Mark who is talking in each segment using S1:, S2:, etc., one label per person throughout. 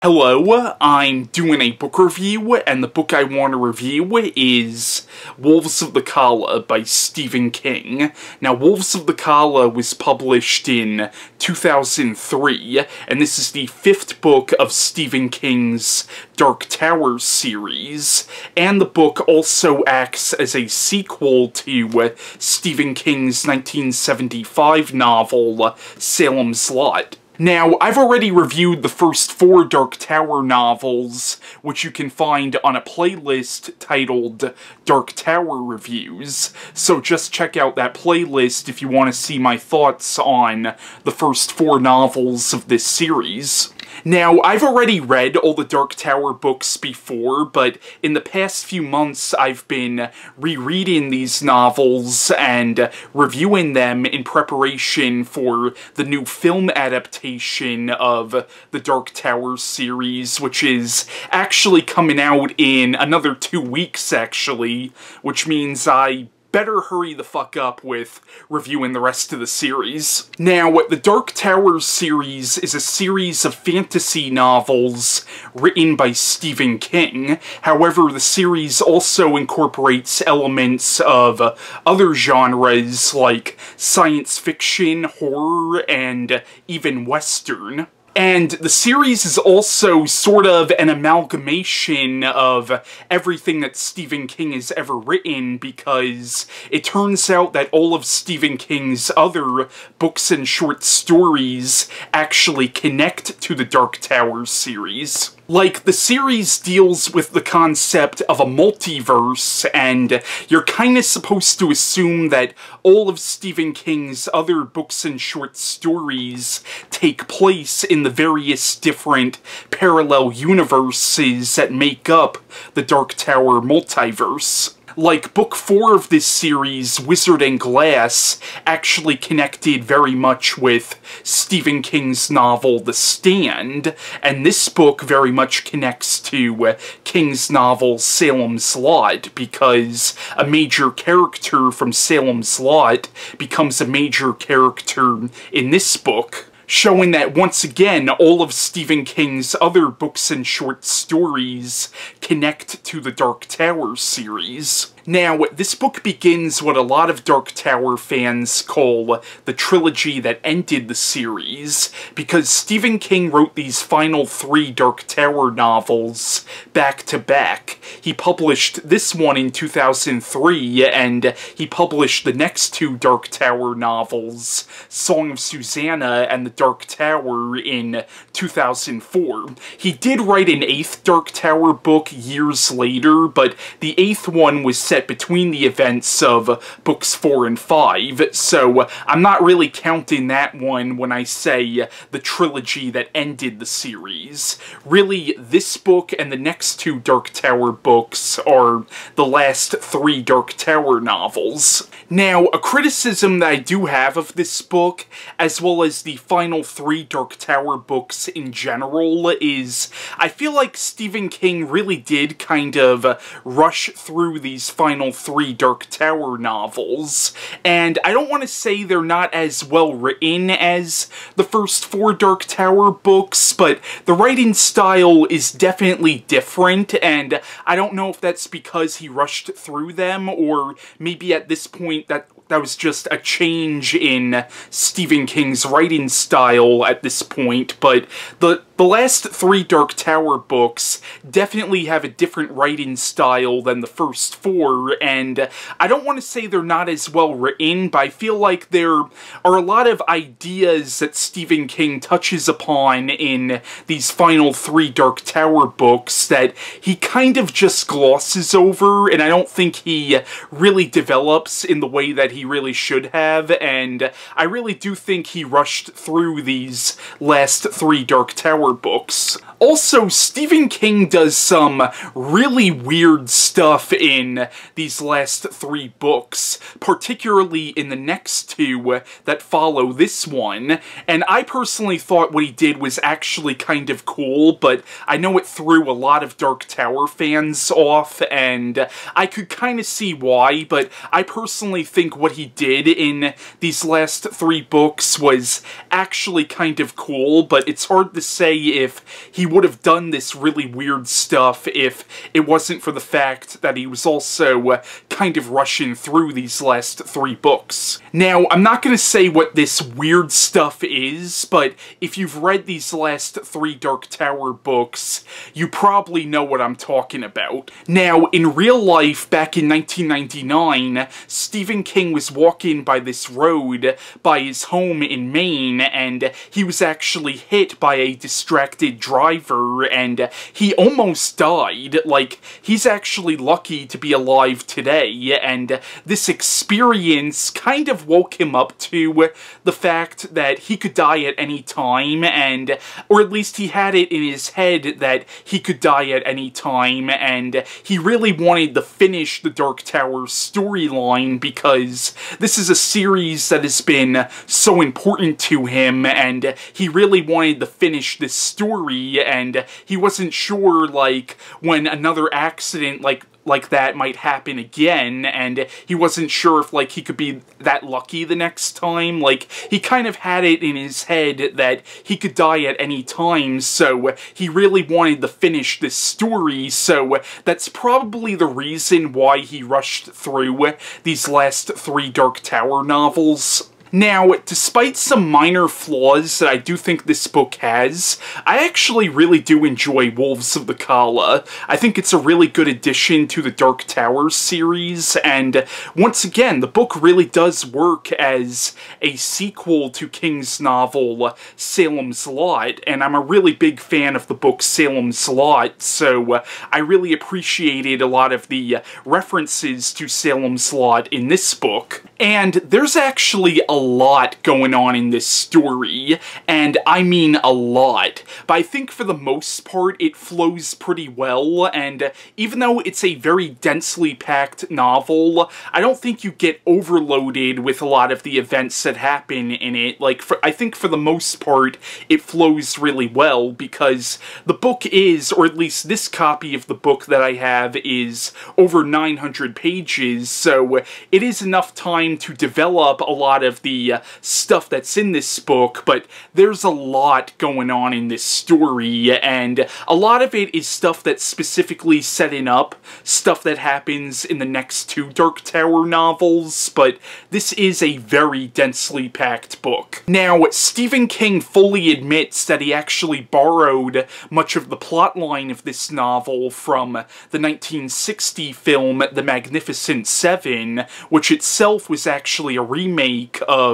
S1: Hello, I'm doing a book review, and the book I want to review is Wolves of the Calla by Stephen King. Now, Wolves of the Calla was published in 2003, and this is the fifth book of Stephen King's Dark Tower series, and the book also acts as a sequel to Stephen King's 1975 novel, Salem's Lot. Now, I've already reviewed the first 4 Dark Tower novels, which you can find on a playlist titled Dark Tower Reviews, so just check out that playlist if you want to see my thoughts on the first 4 novels of this series. Now, I've already read all the Dark Tower books before, but in the past few months I've been rereading these novels and reviewing them in preparation for the new film adaptation of the Dark Tower series, which is actually coming out in another 2 weeks, actually, which means I better hurry the fuck up with reviewing the rest of the series. Now, the Dark Tower series is a series of fantasy novels written by Stephen King. However, the series also incorporates elements of other genres like science fiction, horror, and even Western. And the series is also sort of an amalgamation of everything that Stephen King has ever written, because it turns out that all of Stephen King's other books and short stories actually connect to the Dark Tower series. Like, the series deals with the concept of a multiverse, and you're kinda supposed to assume that all of Stephen King's other books and short stories take place in the various different parallel universes that make up the Dark Tower multiverse. Like, Book 4 of this series, Wizard and Glass, actually connected very much with Stephen King's novel The Stand, and this book very much connects to King's novel Salem's Lot, because a major character from Salem's Lot becomes a major character in this book, showing that, once again, all of Stephen King's other books and short stories connect to the Dark Tower series. Now, this book begins what a lot of Dark Tower fans call the trilogy that ended the series, because Stephen King wrote these final 3 Dark Tower novels back to back. He published this one in 2003, and he published the next 2 Dark Tower novels, Song of Susanna and The Dark Tower, in 2004. He did write an 8th Dark Tower book years later, but the 8th one was set between the events of books 4 and 5, so I'm not really counting that one when I say the trilogy that ended the series. Really, this book and the next 2 Dark Tower books are the last 3 Dark Tower novels. Now, a criticism that I do have of this book, as well as the final 3 Dark Tower books in general, is I feel like Stephen King really did kind of rush through these final 3 Dark Tower novels, and I don't want to say they're not as well written as the first 4 Dark Tower books, but the writing style is definitely different, and I don't know if that's because he rushed through them, or maybe at this point that was just a change in Stephen King's writing style at this point, but the last 3 Dark Tower books definitely have a different writing style than the first 4, and I don't want to say they're not as well written, but I feel like there are a lot of ideas that Stephen King touches upon in these final 3 Dark Tower books that he kind of just glosses over, and I don't think he really develops in the way that he really should have, and I really do think he rushed through these last 3 Dark Tower books. Also, Stephen King does some really weird stuff in these last 3 books, particularly in the next 2 that follow this one, and I personally thought what he did was actually kind of cool, but I know it threw a lot of Dark Tower fans off, and I could kind of see why, but I personally think what he did in these last 3 books was actually kind of cool, but it's hard to say if he he would have done this really weird stuff if it wasn't for the fact that he was also kind of rushing through these last 3 books. Now, I'm not going to say what this weird stuff is, but if you've read these last 3 Dark Tower books, you probably know what I'm talking about. Now, in real life, back in 1999, Stephen King was walking by this road by his home in Maine, and he was actually hit by a distracted driver, and he almost died. Like, he's actually lucky to be alive today, and this experience kind of woke him up to the fact that he could die at any time, and, or at least he had it in his head that he could die at any time, and he really wanted to finish the Dark Tower storyline because this is a series that has been so important to him, and he really wanted to finish this story, and he wasn't sure, like, when another accident like that might happen again, and he wasn't sure if, like, he could be that lucky the next time. Like, he kind of had it in his head that he could die at any time, so he really wanted to finish this story, so that's probably the reason why he rushed through these last 3 Dark Tower novels. Now, despite some minor flaws that I do think this book has, I actually really do enjoy Wolves of the Calla. I think it's a really good addition to the Dark Tower series, and once again, the book really does work as a sequel to King's novel Salem's Lot, and I'm a really big fan of the book Salem's Lot, so I really appreciated a lot of the references to Salem's Lot in this book. And there's actually a lot going on in this story, and I mean a lot. But I think for the most part it flows pretty well, and even though it's a very densely packed novel, I don't think you get overloaded with a lot of the events that happen in it. Like, I think for the most part it flows really well, because the book is, or at least this copy of the book that I have is over 900 pages, so it is enough time to develop a lot of the stuff that's in this book, but there's a lot going on in this story, and a lot of it is stuff that's specifically setting up stuff that happens in the next 2 Dark Tower novels, but this is a very densely packed book. Now, Stephen King fully admits that he actually borrowed much of the plotline of this novel from the 1960 film The Magnificent Seven, which itself was actually a remake of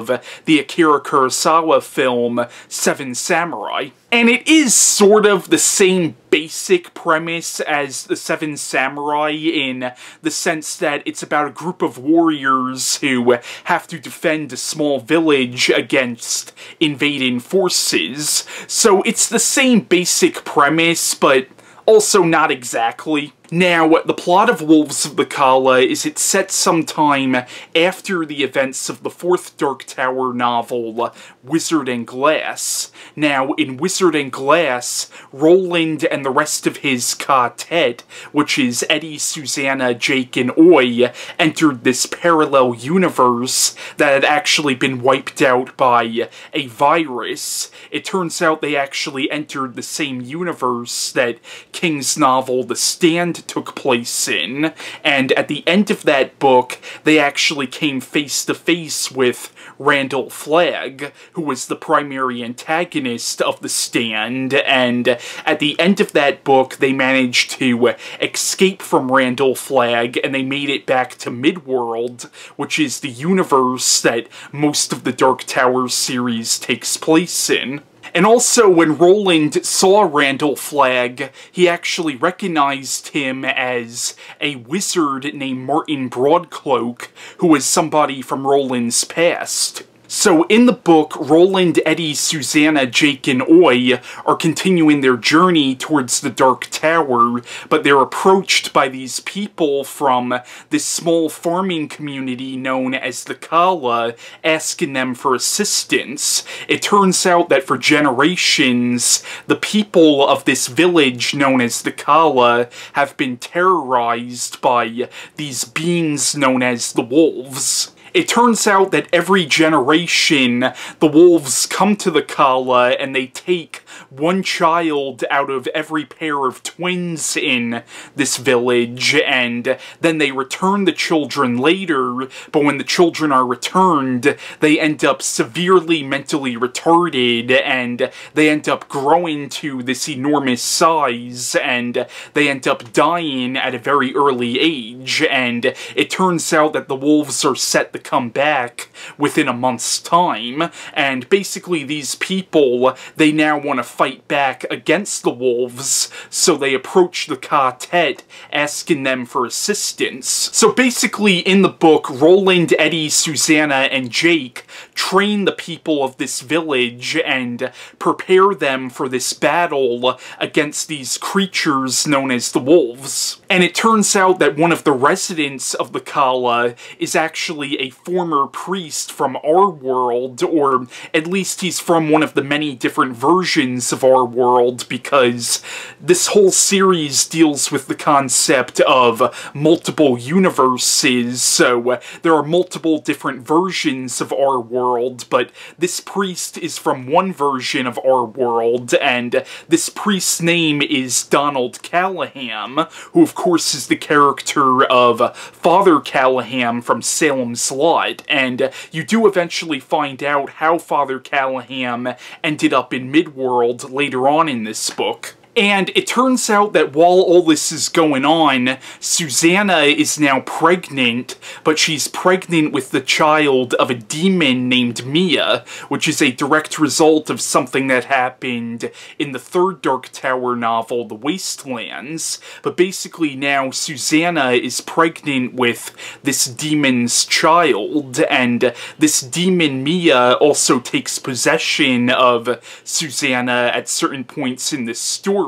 S1: the Akira Kurosawa film Seven Samurai. And it is sort of the same basic premise as the Seven Samurai in the sense that it's about a group of warriors who have to defend a small village against invading forces. So it's the same basic premise, but also not exactly. Now, the plot of Wolves of the Calla is it's set sometime after the events of the 4th Dark Tower novel, Wizard and Glass. Now, in Wizard and Glass, Roland and the rest of his Ka-Tet, which is Eddie, Susanna, Jake, and Oi, entered this parallel universe that had actually been wiped out by a virus. It turns out they actually entered the same universe that King's novel The Stand took place in, and at the end of that book, they actually came face to face with Randall Flagg, who was the primary antagonist of The Stand, and at the end of that book, they managed to escape from Randall Flagg, and they made it back to Midworld, which is the universe that most of the Dark Tower series takes place in. And also, when Roland saw Randall Flagg, he actually recognized him as a wizard named Martin Broadcloak, who was somebody from Roland's past. So in the book, Roland, Eddie, Susanna, Jake, and Oi are continuing their journey towards the Dark Tower, but they're approached by these people from this small farming community known as the Calla, asking them for assistance. It turns out that for generations, the people of this village known as the Calla have been terrorized by these beings known as the Wolves. It turns out that every generation, the wolves come to the Calla and they take one child out of every pair of twins in this village, and then they return the children later, but when the children are returned, they end up severely mentally retarded, and they end up growing to this enormous size, and they end up dying at a very early age, and it turns out that the wolves are set to come back within a month's time, and basically these people, they now want to fight back against the wolves, so they approach the Ka-Tet, asking them for assistance. So basically in the book, Roland, Eddie, Susanna, and Jake train the people of this village and prepare them for this battle against these creatures known as the wolves. And it turns out that one of the residents of the Calla is actually a former priest from our world, or at least he's from one of the many different versions of our world, because this whole series deals with the concept of multiple universes, so there are multiple different versions of our world, but this priest is from one version of our world, and this priest's name is Donald Callahan, who of course is the character of Father Callahan from Salem's Lot, and you do eventually find out how Father Callahan ended up in Midworld later on in this book. And it turns out that while all this is going on, Susanna is now pregnant, but she's pregnant with the child of a demon named Mia, which is a direct result of something that happened in the third Dark Tower novel, The Wastelands. But basically now Susanna is pregnant with this demon's child, and this demon Mia also takes possession of Susanna at certain points in this story.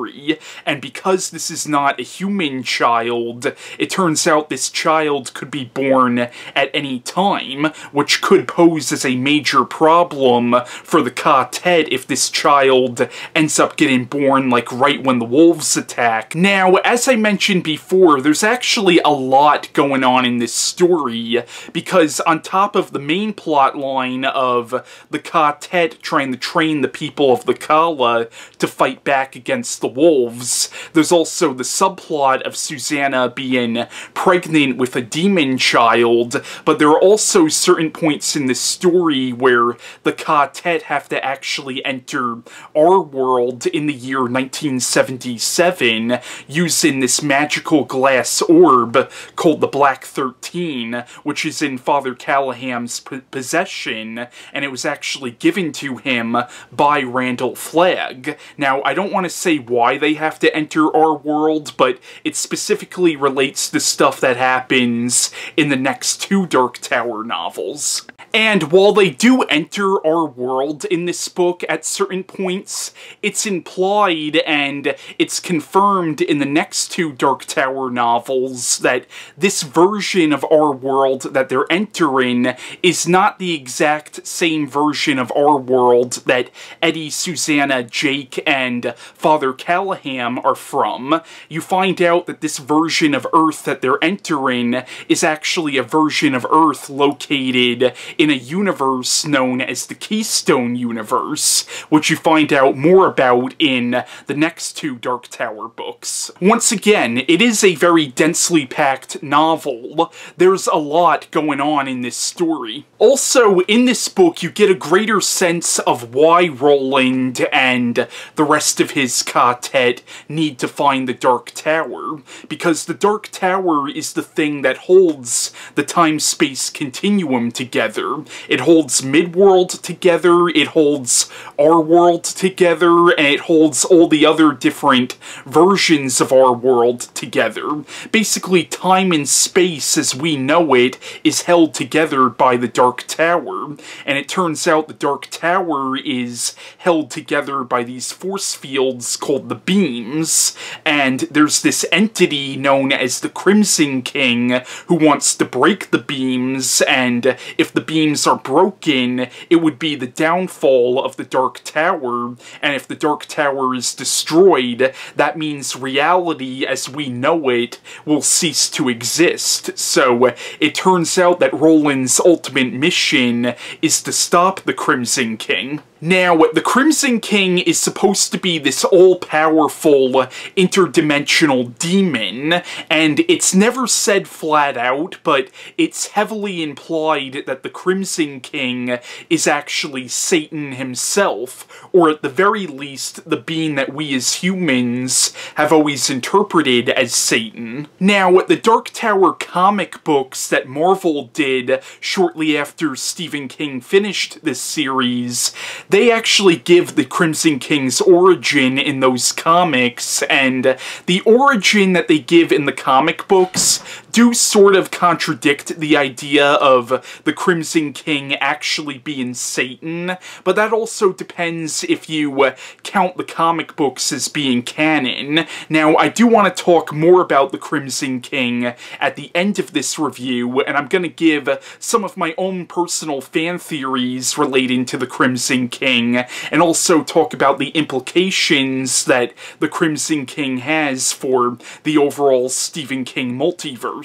S1: And because this is not a human child, it turns out this child could be born at any time, which could pose as a major problem for the Ka-Tet if this child ends up getting born like right when the wolves attack. Now, as I mentioned before, there's actually a lot going on in this story, because on top of the main plot line of the Ka-Tet trying to train the people of the Calla to fight back against the wolves, there's also the subplot of Susanna being pregnant with a demon child, but there are also certain points in this story where the Ka-Tet have to actually enter our world in the year 1977 using this magical glass orb called the Black 13, which is in Father Callahan's possession, and it was actually given to him by Randall Flagg. Now, I don't want to say why they have to enter our world, but it specifically relates to stuff that happens in the next two Dark Tower novels. And while they do enter our world in this book at certain points, it's implied and it's confirmed in the next two Dark Tower novels that this version of our world that they're entering is not the exact same version of our world that Eddie, Susanna, Jake, and Father Callahan are from. You find out that this version of Earth that they're entering is actually a version of Earth located in a universe known as the Keystone Universe, which you find out more about in the next two Dark Tower books. Once again, it is a very densely packed novel. There's a lot going on in this story. Also, in this book, you get a greater sense of why Roland and the rest of his Ka-Tet need to find the Dark Tower, because the Dark Tower is the thing that holds the time-space continuum together. It holds Midworld together, it holds our world together, and it holds all the other different versions of our world together. Basically, time and space as we know it is held together by the Dark Tower, and it turns out the Dark Tower is held together by these force fields called the beams, and there's this entity known as the Crimson King who wants to break the beams, and if the beams beams are broken, it would be the downfall of the Dark Tower, and if the Dark Tower is destroyed, that means reality as we know it will cease to exist. So it turns out that Roland's ultimate mission is to stop the Crimson King. Now, the Crimson King is supposed to be this all-powerful, interdimensional demon, and it's never said flat out, but it's heavily implied that the Crimson King is actually Satan himself, or at the very least, the being that we as humans have always interpreted as Satan. Now, the Dark Tower comic books that Marvel did shortly after Stephen King finished this series, they actually give the Crimson King's origin in those comics, and the origin that they give in the comic books do sort of contradict the idea of the Crimson King actually being Satan, but that also depends if you count the comic books as being canon. Now, I do want to talk more about the Crimson King at the end of this review, and I'm going to give some of my own personal fan theories relating to the Crimson King, and also talk about the implications that the Crimson King has for the overall Stephen King multiverse.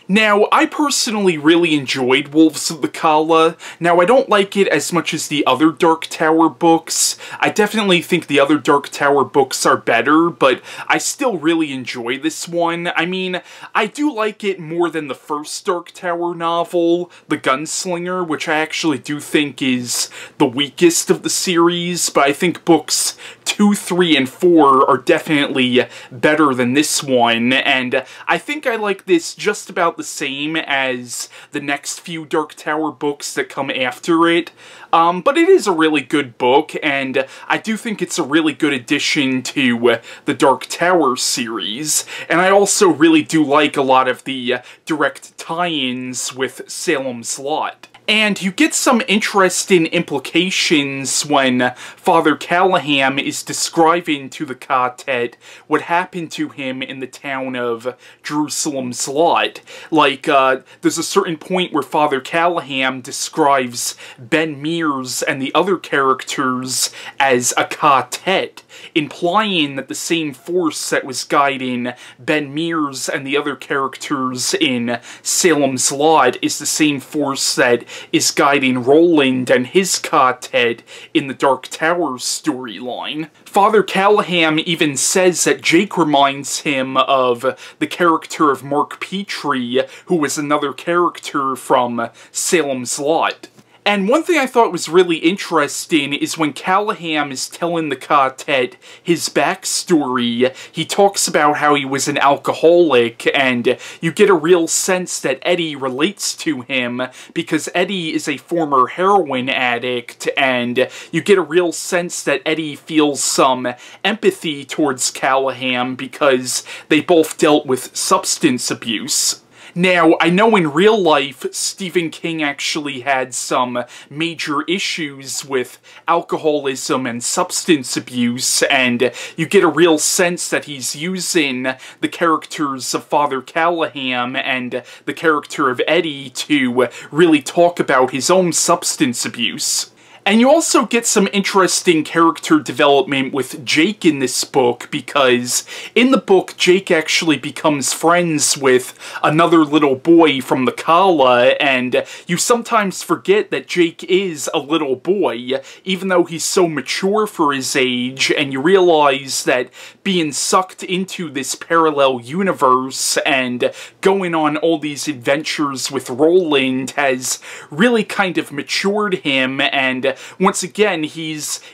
S1: Now, I personally really enjoyed Wolves of the Calla. Now, I don't like it as much as the other Dark Tower books. I definitely think the other Dark Tower books are better, but I still really enjoy this one. I mean, I do like it more than the first Dark Tower novel, The Gunslinger, which I actually do think is the weakest of the series, but I think books 2, 3, and 4 are definitely better than this one, and I think I like this just about the same as the next few Dark Tower books that come after it. But it is a really good book, and I do think it's a really good addition to the Dark Tower series, and I also really do like a lot of the direct tie-ins with Salem's Lot. And you get some interesting implications when Father Callahan is describing to the Ka-Tet what happened to him in the town of Jerusalem's Lot. Like, there's a certain point where Father Callahan describes Ben Mears and the other characters as a Ka-Tet, implying that the same force that was guiding Ben Mears and the other characters in Salem's Lot is the same force that is guiding Roland and his Ka-Tet in the Dark Tower storyline. Father Callahan even says that Jake reminds him of the character of Mark Petrie, who was another character from Salem's Lot. And one thing I thought was really interesting is when Callahan is telling the Ka-Tet his backstory, he talks about how he was an alcoholic, and you get a real sense that Eddie relates to him, because Eddie is a former heroin addict, and you get a real sense that Eddie feels some empathy towards Callahan because they both dealt with substance abuse. Now, I know in real life, Stephen King actually had some major issues with alcoholism and substance abuse, and you get a real sense that he's using the characters of Father Callahan and the character of Eddie to really talk about his own substance abuse. And you also get some interesting character development with Jake in this book, because in the book, Jake actually becomes friends with another little boy from the Calla, and you sometimes forget that Jake is a little boy, even though he's so mature for his age, and you realize that being sucked into this parallel universe and going on all these adventures with Roland has really kind of matured him, and once again,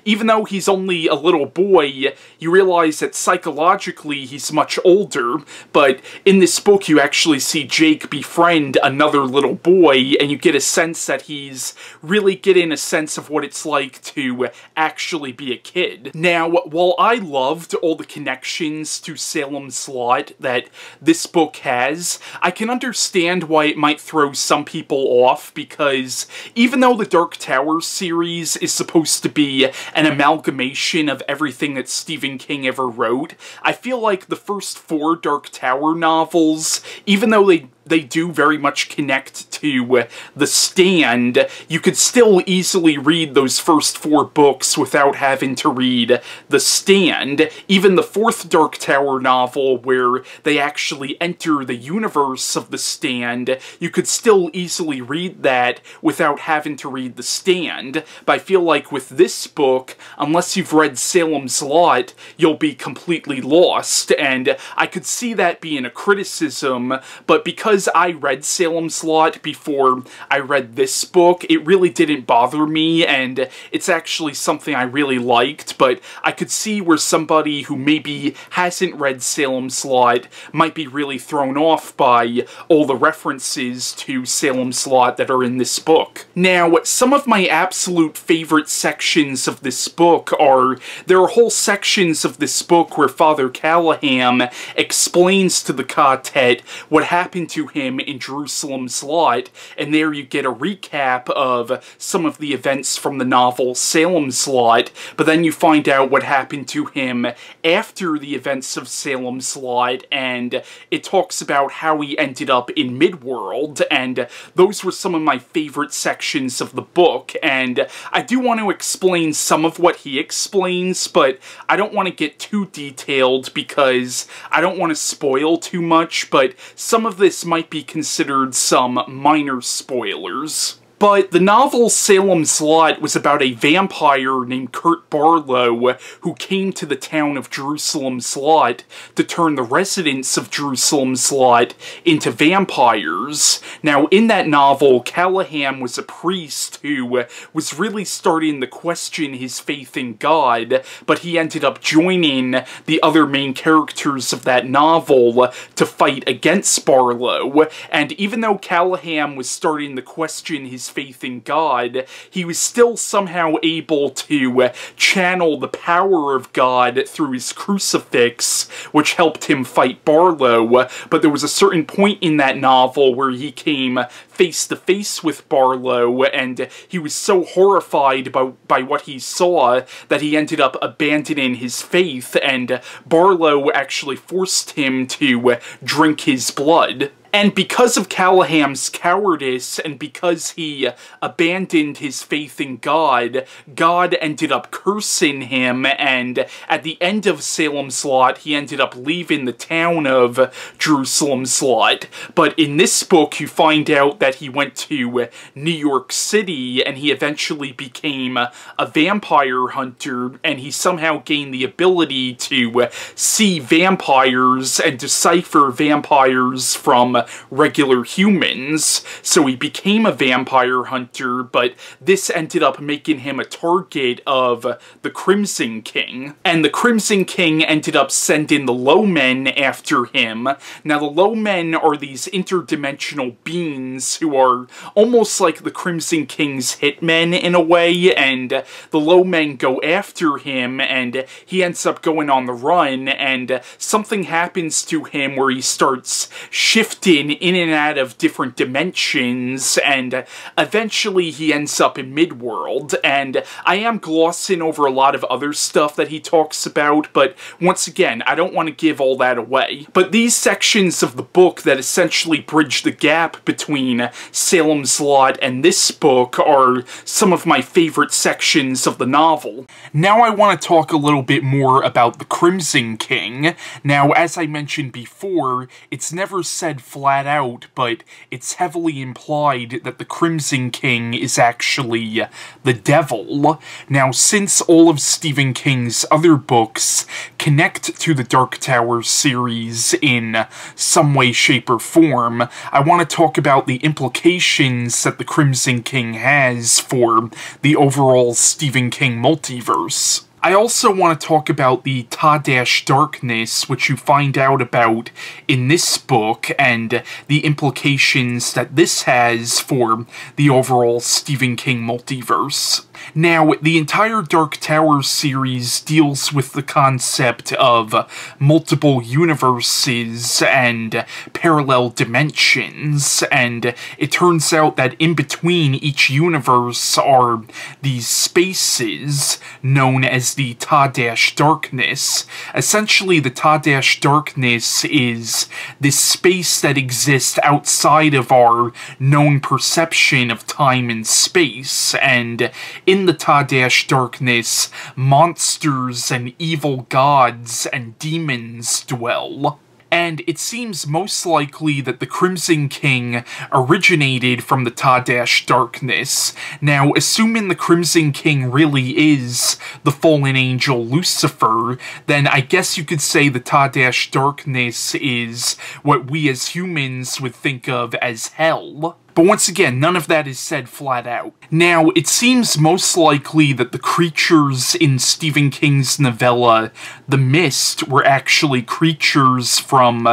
S1: even though he's only a little boy, you realize that psychologically he's much older, but in this book you actually see Jake befriend another little boy, and you get a sense that he's really getting a sense of what it's like to actually be a kid. Now, while I loved all the connections to Salem's Lot that this book has, I can understand why it might throw some people off, because even though the Dark Tower series is supposed to be an amalgamation of everything that Stephen King ever wrote, I feel like the first 4 Dark Tower novels, even though they do very much connect to The Stand, you could still easily read those first 4 books without having to read The Stand. Even the 4th Dark Tower novel, where they actually enter the universe of The Stand, you could still easily read that without having to read The Stand. But I feel like with this book, unless you've read Salem's Lot, you'll be completely lost, and I could see that being a criticism, but because I read Salem's Lot before I read this book, it really didn't bother me, and it's actually something I really liked. But I could see where somebody who maybe hasn't read Salem's Lot might be really thrown off by all the references to Salem's Lot that are in this book. Now, some of my absolute favorite sections of this book are, there are whole sections of this book where Father Callahan explains to the Ka-Tet what happened to him in Jerusalem's Lot, and there you get a recap of some of the events from the novel Salem's Lot, but then you find out what happened to him after the events of Salem's Lot, and it talks about how he ended up in Midworld, and those were some of my favorite sections of the book. And I do want to explain some of what he explains, but I don't want to get too detailed because I don't want to spoil too much, but some of this might be considered some minor spoilers. But the novel Salem's Lot was about a vampire named Kurt Barlow who came to the town of Jerusalem's Lot to turn the residents of Jerusalem's Lot into vampires. Now, in that novel, Callahan was a priest who was really starting to question his faith in God, but he ended up joining the other main characters of that novel to fight against Barlow. And even though Callahan was starting to question his faith in God, he was still somehow able to channel the power of God through his crucifix, which helped him fight Barlow. But there was a certain point in that novel where he came face to face with Barlow, and he was so horrified by what he saw that he ended up abandoning his faith, and Barlow actually forced him to drink his blood. And because of Callahan's cowardice, and because he abandoned his faith in God, God ended up cursing him, and at the end of Salem's Lot, he ended up leaving the town of Jerusalem's Lot. But in this book, you find out that he went to New York City, and he eventually became a vampire hunter, and he somehow gained the ability to see vampires and decipher vampires from regular humans, so he became a vampire hunter, but this ended up making him a target of the Crimson King, and the Crimson King ended up sending the Low Men after him. Now, the Low Men are these interdimensional beings who are almost like the Crimson King's hitmen in a way, and the Low Men go after him, and he ends up going on the run, and something happens to him where he starts shifting in and out of different dimensions, and eventually he ends up in Midworld. And I am glossing over a lot of other stuff that he talks about, but once again, I don't want to give all that away. But these sections of the book that essentially bridge the gap between Salem's Lot and this book are some of my favorite sections of the novel. Now I want to talk a little bit more about the Crimson King. Now, as I mentioned before, it's never said flat out, but it's heavily implied that the Crimson King is actually the devil. Now, since all of Stephen King's other books connect to the Dark Tower series in some way, shape, or form, I want to talk about the implications that the Crimson King has for the overall Stephen King multiverse. I also want to talk about the Ta-Darkness, which you find out about in this book, and the implications that this has for the overall Stephen King multiverse. Now, the entire Dark Tower series deals with the concept of multiple universes and parallel dimensions, and it turns out that in between each universe are these spaces known as the Ta-Darkness. Essentially, the Ta-Darkness is this space that exists outside of our known perception of time and space, and in the Ta-Darkness, monsters and evil gods and demons dwell. And it seems most likely that the Crimson King originated from the Ta-Darkness. Now, assuming the Crimson King really is the fallen angel Lucifer, then I guess you could say the Ta-Darkness is what we as humans would think of as hell. But once again, none of that is said flat out. Now, it seems most likely that the creatures in Stephen King's novella, The Mist, were actually creatures from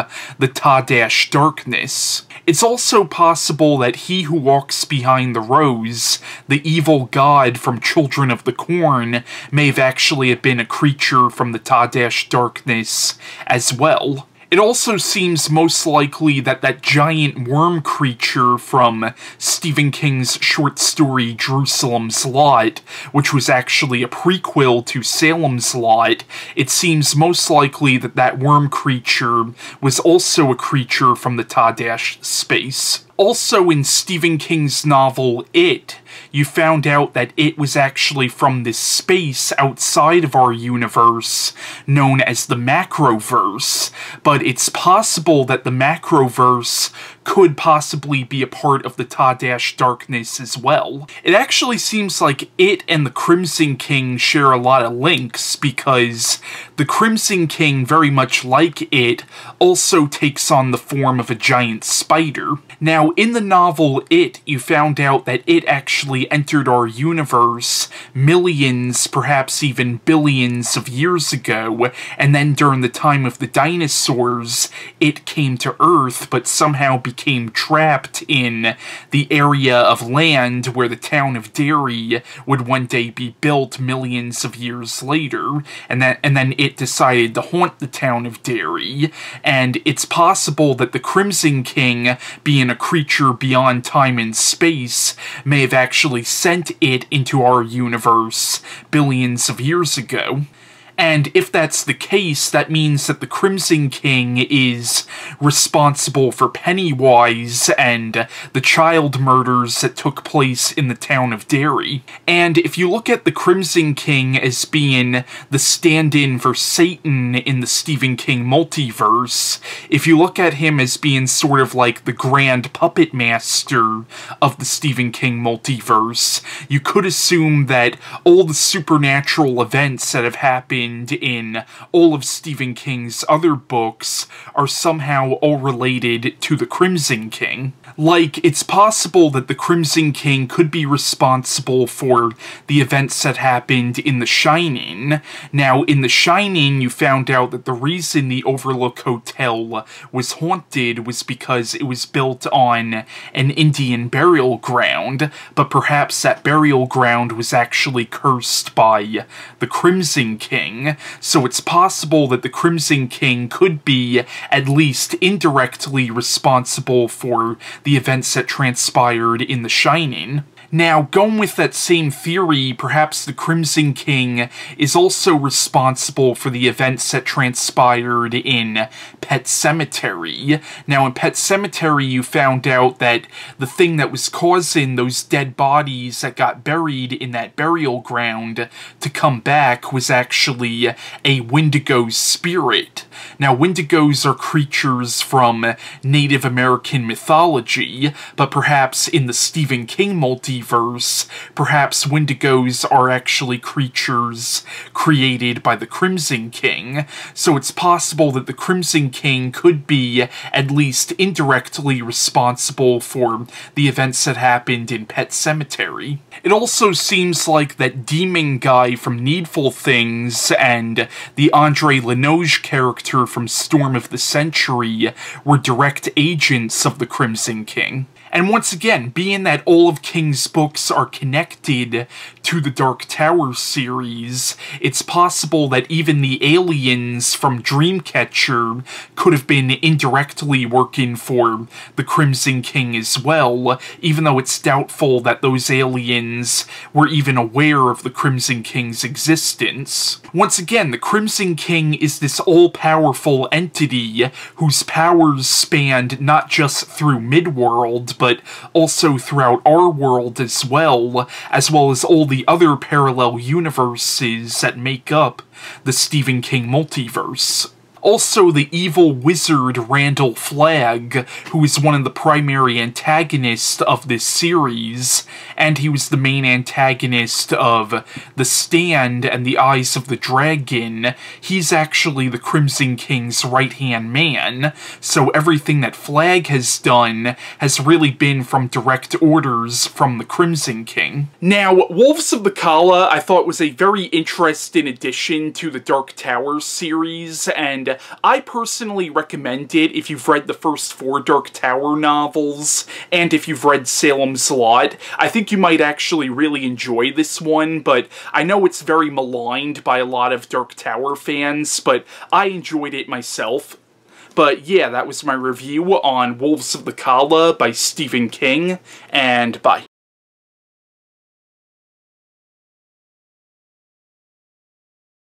S1: the Ta-Darkness. It's also possible that he who walks behind the rose, the evil god from Children of the Corn, may have actually been a creature from the Ta-Darkness as well. It also seems most likely that that giant worm creature from Stephen King's short story Jerusalem's Lot, which was actually a prequel to Salem's Lot, it seems most likely that that worm creature was also a creature from the Ta-Dash space. Also in Stephen King's novel It, you found out that it was actually from this space outside of our universe, known as the Macroverse, but it's possible that the Macroverse could possibly be a part of the Ta-Darkness as well. It actually seems like It and the Crimson King share a lot of links, because the Crimson King, very much like It, also takes on the form of a giant spider. Now, in the novel It, you found out that it actually entered our universe millions, perhaps even billions of years ago, and then during the time of the dinosaurs, it came to Earth, but somehow became trapped in the area of land where the town of Derry would one day be built millions of years later, and then it decided to haunt the town of Derry, and it's possible that the Crimson King, being a creature beyond time and space, may have actually sent it into our universe billions of years ago. And if that's the case, that means that the Crimson King is responsible for Pennywise and the child murders that took place in the town of Derry. And if you look at the Crimson King as being the stand-in for Satan in the Stephen King multiverse, if you look at him as being sort of like the grand puppet master of the Stephen King multiverse, you could assume that all the supernatural events that have happened in all of Stephen King's other books are somehow all related to the Crimson King. Like, it's possible that the Crimson King could be responsible for the events that happened in The Shining. Now, in The Shining, you found out that the reason the Overlook Hotel was haunted was because it was built on an Indian burial ground, but perhaps that burial ground was actually cursed by the Crimson King. So it's possible that the Crimson King could be at least indirectly responsible for the events that transpired in The Shining. Now, going with that same theory, perhaps the Crimson King is also responsible for the events that transpired in Pet Sematary. Now, in Pet Sematary, you found out that the thing that was causing those dead bodies that got buried in that burial ground to come back was actually a Wendigo spirit. Now, Wendigos are creatures from Native American mythology, but perhaps in the Stephen King multiverse, perhaps Wendigos are actually creatures created by the Crimson King, so it's possible that the Crimson King could be at least indirectly responsible for the events that happened in Pet Sematary. It also seems like that demon guy from Needful Things and the Andre Lenoge character from Storm of the Century were direct agents of the Crimson King. And once again, being that all of King's books are connected to the Dark Tower series, it's possible that even the aliens from Dreamcatcher could have been indirectly working for the Crimson King as well, even though it's doubtful that those aliens were even aware of the Crimson King's existence. Once again, the Crimson King is this all-powerful entity whose powers spanned not just through Midworld, but also throughout our world as well as all the other parallel universes that make up the Stephen King multiverse. Also, the evil wizard Randall Flagg, who is one of the primary antagonists of this series, and he was the main antagonist of The Stand and the Eyes of the Dragon. He's actually the Crimson King's right-hand man, so everything that Flagg has done has really been from direct orders from the Crimson King. Now, Wolves of the Calla I thought was a very interesting addition to the Dark Tower series, and I personally recommend it if you've read the first 4 Dark Tower novels, and if you've read Salem's Lot. I think you might actually really enjoy this one, but I know it's very maligned by a lot of Dark Tower fans, but I enjoyed it myself. But yeah, that was my review on Wolves of the Calla by Stephen King, and bye.